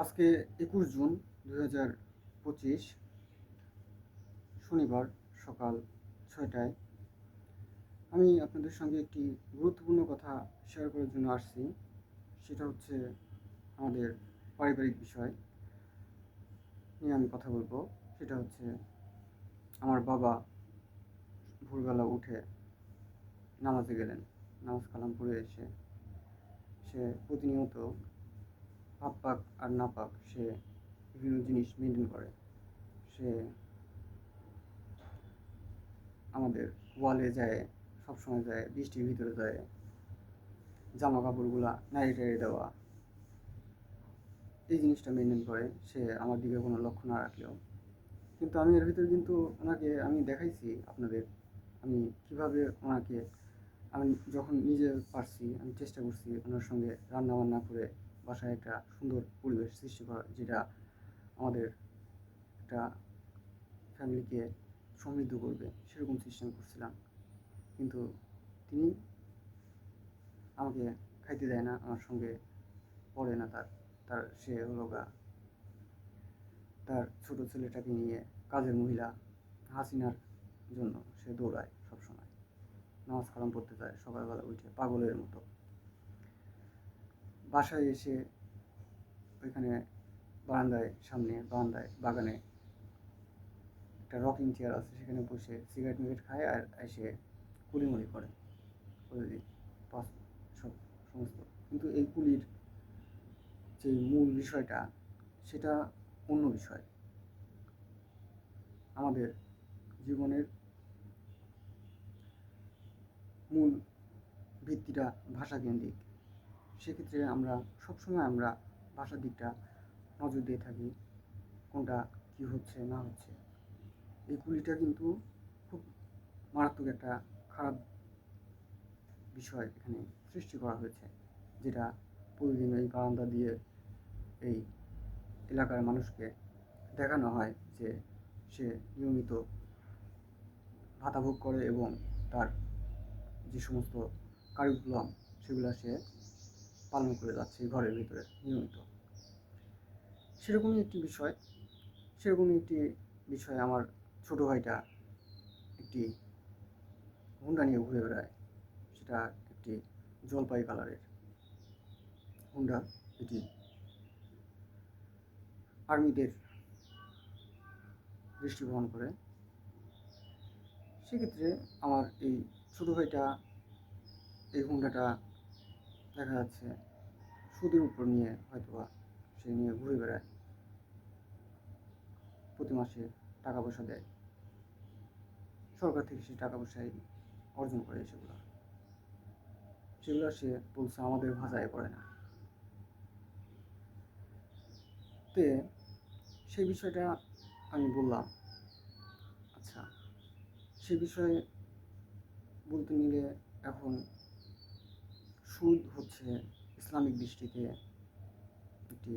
আজকে 21 জুন 2025 শনিবার সকাল 6টায় আমি আপনাদের সঙ্গে একটি গুরুত্বপূর্ণ কথা শেয়ার করার জন্য আসছি। সেটা হচ্ছে আমাদের পারিবারিক বিষয় নিয়ে আমি কথা বলবো। সেটা হচ্ছে আমার বাবা ভোরবেলা উঠে নামাজে গেলেন। নামাজ কালাম পড়ে এসে সে প্রতিনিয়ত পাক পাক আর না পাক সে বিভিন্ন জিনিস মেনটেন করে। সে আমাদের ওয়ালে যায়, সবসময় যায়, বৃষ্টির ভিতরে যায়, জামা কাপড়গুলা নাড়ি টাড়ি দেওয়া, এই জিনিসটা মেনটেন করে সে আমার দিকে কোনো লক্ষ্য না রাখলেও। কিন্তু আমি এর ভিতরে কিন্তু ওনাকে আমি দেখাইছি আপনাদের আমি কিভাবে ওনাকে আমি যখন নিজে পারছি আমি চেষ্টা করছি ওনার সঙ্গে রান্না বান্না করে বাসায় একটা সুন্দর পরিবেশ সৃষ্টি করার, যেটা আমাদের একটা ফ্যামিলিকে সমৃদ্ধ করবে সেরকম সিস্টেম করছিলাম। কিন্তু তিনি আমাকে খাইতে দেয় না, আমার সঙ্গে পড়ে না। তার তার সে হলো তার ছোট ছেলেটাকে নিয়ে কাজের মহিলা হাসিনার জন্য সে দৌড়ায় সবসময়, নামাজ কালাম পড়তে যায় সকালবেলা উঠে পাগলের মতো। বাসায় এসে ওইখানে বারান্দায় বাগানে একটা রকিং চেয়ার আছে, সেখানে বসে সিগারেট মিগারেট খায় আর এসে কুলিমুলি করে প্রতিদিন পাঁচ সব সমস্ত। কিন্তু এই কুলির যে মূল বিষয়টা সেটা অন্য বিষয়। আমাদের জীবনের মূল ভিত্তিটা ভাষাকেন্দ্রিক। সেক্ষেত্রে আমরা সবসময় ভাষার দিকটা নজর দিয়ে থাকি, কোনটা কী হচ্ছে না হচ্ছে। এই কুলিটা কিন্তু খুব মারাত্মক একটা খারাপ বিষয় এখানে সৃষ্টি করা হয়েছে, যেটা প্রতিদিন এই বারান্দা দিয়ে এই এলাকার মানুষকে দেখানো হয় যে সে নিয়মিত ভাতা ভোগ করে এবং তার যে সমস্ত কারিকুলাম সেগুলো সে পালন করে যাচ্ছে ঘরের ভিতরে নিয়মিত। সেরকমই একটি বিষয় আমার ছোট ভাইটা একটি হুন্ডা নিয়ে ঘুরে বেড়ায়। সেটা একটি জলপাই কালারের হুন্ডা, এটি আর্মিদের দৃষ্টিবহন করে। সেক্ষেত্রে আমার এই ছোটো ভাইটা এই হুন্ডাটা দেখা যাচ্ছে সুদের উপর নিয়ে হয়তোবা সে নিয়ে ঘুরে বেড়ায়, প্রতি মাসে টাকা পয়সা দেয় সরকার থেকে, সে টাকা পয়সায় অর্জন করে সেগুলো সে বলছে আমাদের ভাষায় পড়ে না। তে সেই বিষয়টা আমি বললাম, আচ্ছা সে বিষয়ে বলতে নিলে এখন সুদ হচ্ছে ইসলামিক দৃষ্টিতে একটি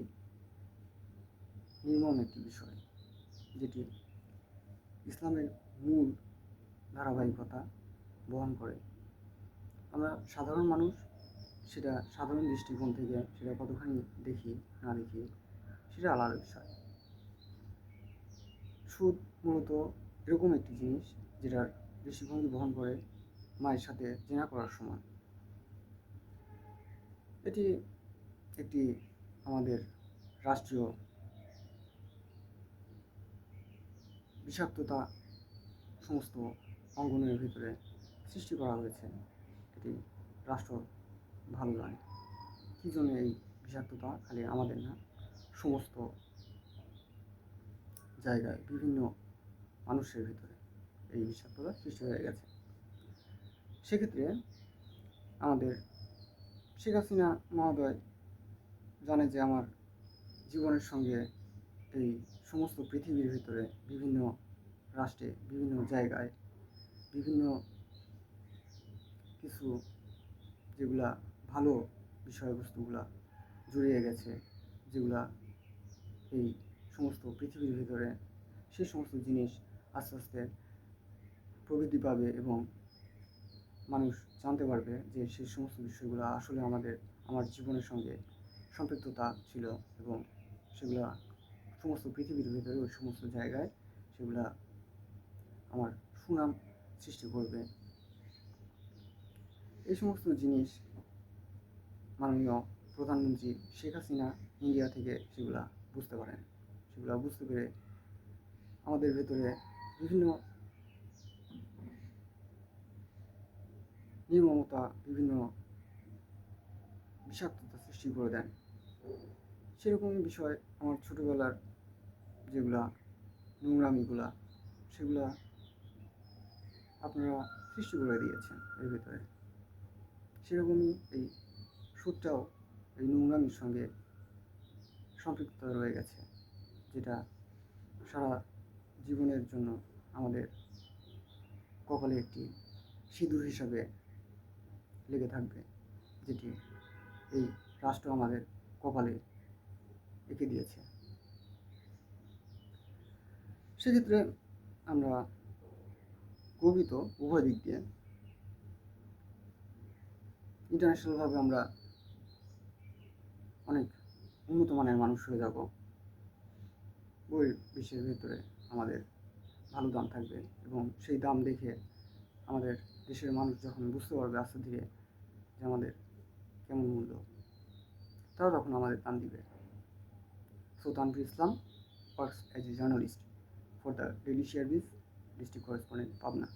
নির্মম একটি বিষয়, যেটি ইসলামের মূল ধারাবাহিকতা বহন করে। আমরা সাধারণ মানুষ সেটা সাধারণ দৃষ্টিকোণ থেকে সেটা কতখানি দেখি না দেখি সেটা আলাদা বিষয়। সুদ মূলত এরকম একটি জিনিস যেটার দৃষ্টিভঙ্গি বহন করে মায়ের সাথে জেনা করার সময়। এটি একটি আমাদের রাষ্ট্রীয় বিষাক্ততা সমস্ত অঙ্গনের ভিতরে সৃষ্টি করা হয়েছে। এটি রাষ্ট্র ভালো নয়। কী জন্য এই বিষাক্ততা খালি আমাদের না, সমস্ত জায়গায় বিভিন্ন মানুষের ভিতরে এই বিষাক্ততা সৃষ্টি হয়ে গেছে। সেক্ষেত্রে আমাদের শেখ হাসিনা মহোদয় জানে যে আমার জীবনের সঙ্গে এই সমস্ত পৃথিবীর ভিতরে বিভিন্ন রাষ্ট্রে বিভিন্ন জায়গায় বিভিন্ন কিছু যেগুলা ভালো বিষয়বস্তুগুলা জড়িয়ে গেছে, যেগুলা এই সমস্ত পৃথিবীর ভিতরে সেই সমস্ত জিনিস আস্তে আস্তে প্রবৃদ্ধি পাবে এবং মানুষ জানতে পারবে যে সেই সমস্ত বিষয়গুলো আসলে আমার জীবনের সঙ্গে সম্পৃক্ততা ছিল এবং সেগুলা সমস্ত পৃথিবীর ভেতরে ওই সমস্ত জায়গায় সেগুলা আমার সুনাম সৃষ্টি করবে। এই সমস্ত জিনিস মাননীয় প্রধানমন্ত্রী শেখ হাসিনা ইন্ডিয়া থেকে সেগুলা বুঝতে পারেন। সেগুলা বুঝতে পেরে আমাদের ভেতরে বিভিন্ন নির্মমতা, বিভিন্ন বিষাক্ততা সৃষ্টি করে দেন। সেরকমই বিষয় আমার ছোটোবেলার যেগুলা নোংরামিগুলা, সেগুলা আপনারা সৃষ্টি করে দিয়েছেন এর ভেতরে। সেরকমই এই সুরটাও এই নোংরামির সঙ্গে সম্পৃক্ত রয়ে গেছে, যেটা সারা জীবনের জন্য আমাদের কপালে একটি সিঁদুর হিসাবে লেগে থাকবে, যেটি এই রাষ্ট্র আমাদের কপালে এঁকে দিয়েছে। সেক্ষেত্রে আমরা গর্বিত উভয় দিক দিয়ে। ইন্টারন্যাশনালভাবে আমরা অনেক উন্নত মানের মানুষ হয়ে যাব। বিশ্বের ভেতরে আমাদের ভালো দাম থাকবে এবং সেই দাম দেখে আমাদের দেশের মানুষ যখন বুঝতে পারবে আস্তে ধীরে যে আমাদের কেমন মূল্য, তারা তখন আমাদের দাম দিবে। So Tanvir Islam works as a journalist for the Daily Shearbis, district correspondent, Pabna.